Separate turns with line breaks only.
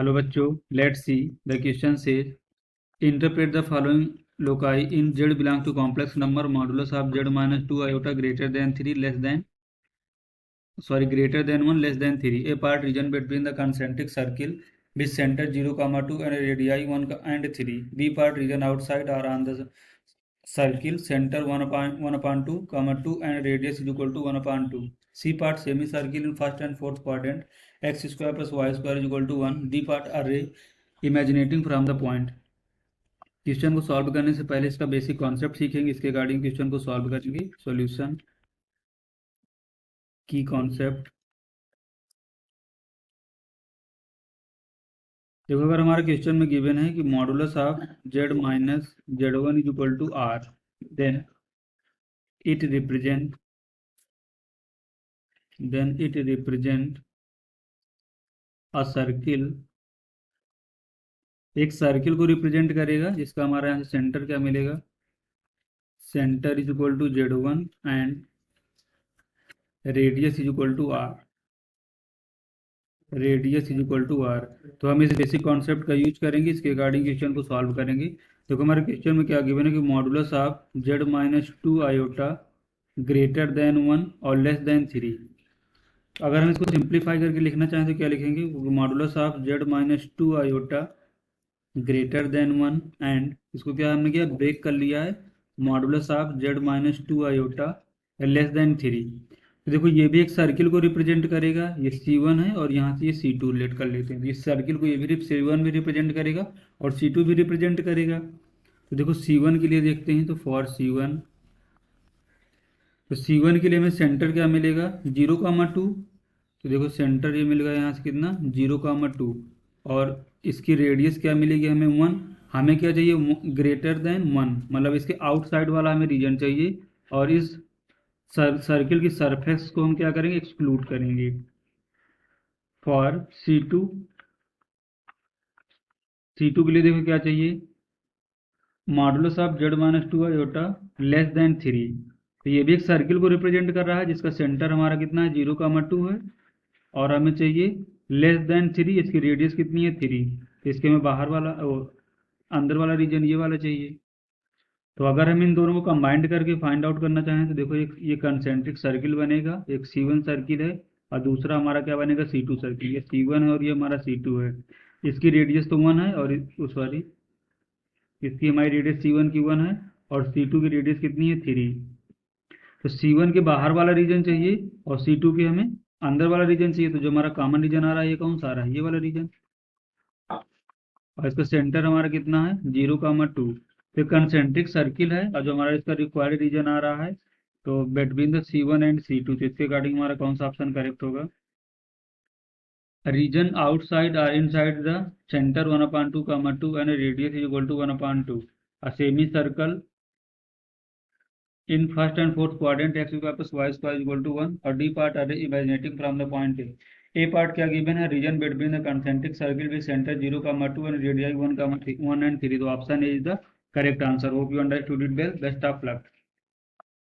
Hello बच्चों, let's see the question says interpret the following loci in z belong to complex number modulus of z minus 2 iota greater than 3 less than greater than 1 less than 3, a part region between the concentric circle with center 0 comma 2 and radii 1 and 3, b part region outside or on the circle center 1 upon 2 comma 2 and radius is equal to 1 upon 2, c part semicircle in first and fourth quadrant x square plus y square is equal to 1, d part array imaginating from the point। Question को solve करने से पहले इसका basic concept सीखेंगे, इसके according question को solve करेंगे। Solution की कॉन्सेप्ट देखो, अगर हमारे क्वेश्चन में गिवन है कि modulus of z minus z1 is equal to r, then it represent a circle, एक सर्किल को रिप्रेजेंट करेगा जिसका हमारे यहाँ से सेंटर क्या मिलेगा, centre is equal to z1 and radius is equal to r, तो हम इस बेसिक कॉन्सेप्ट का यूज करेंगे, इसके अकॉर्डिंग क्वेश्चन को सॉल्व करेंगे। देखो हमारे क्वेश्चन में क्या गिवन है कि modulus of z minus 2 iota greater then 1 और लेस देन 3। अगर हम इसको सिंप्लीफाई करके लिखना चाहें तो क्या लिखेंगे, modulus of z minus 2 iota greater then 1 and इसको क्या हमने किया, ब्रेक कर लिया है, modulus of z minus 2 iota less than 3। तो देखो ये भी एक सर्किल को रिप्रेजेंट करेगा, ये C1 है और यहाँ से ये C2 रिलेट कर लेते हैं। इस सर्किल को ये भी C1 भी रिप्रेजेंट करेगा और C2 भी रिप्रेजेंट करेगा। तो देखो C1 के लिए देखते हैं, तो फॉर C1, तो C1 के लिए हमें सेंटर क्या मिलेगा, 0,2। तो देखो सेंटर ये मिलेगा यहाँ से कितना, 0,2, और इसकी रेडियस क्या मिलेगी हमें 1। हमें क्या चाहिए, ग्रेटर देन 1, मतलब इसके आउटसाइड वाला हमें रीजन चाहिए, और इस सर्किल की सरफेस को हम क्या करेंगे, एक्सक्लूड करेंगे। फॉर C2 के लिए देखो क्या चाहिए, modulus of z minus 2 iota less than 3। तो ये भी एक सर्किल को रिप्रेजेंट कर रहा है जिसका सेंटर हमारा कितना है, 0,2 है, और हमें चाहिए लेस देन 3, इसकी रेडियस कितनी है 3। तो इसके में बाहर वाला अंदर वाला रीजन ये वाला चाहिए। तो अगर हम इन दोनों को कंबाइंड करके फाइंड आउट करना चाहें तो देखो एक ये कंसेंट्रिक सर्किल बनेगा, एक C1 सर्किल है और दूसरा हमारा क्या बनेगा, C2 सर्किल। ये C1 है और ये हमारा C2 है। इसकी रेडियस तो 1 है, और सॉरी इसकी हमारी रेडियस C1 की 1 है और C2 की रेडियस कितनी है 3। तो C1 के बाहर वाला रीजन चाहिए और C2 के हमें अंदर वाला रीजन चाहिए। तो जो हमारा कॉमन रीजन आ रहा है ये कौन सा आ रहा है, ये वाला रीजन, और इसका सेंटर हमारा कितना है, 0,2। तो कंसेंट्रिक सर्किल है और जो हमारा इसका रिक्वायर्ड रीजन आ रहा है, तो between the C1 and C2, तो इसके अकॉर्डिंग हमारा कौन सा ऑप्शन करेक्ट होगा, रीजन आउटसाइड और inside the centre 1/2, 2 and radius is equal to 1/2, a semicircle in first and fourth quadrant x square plus y square is equal to 1, और d part array imaginating from the point a part क्या given है, region between the concentric circle with center 0,2 and radii 1 and 3। तो option A is the correct answer. Hope you understood it well, best of luck.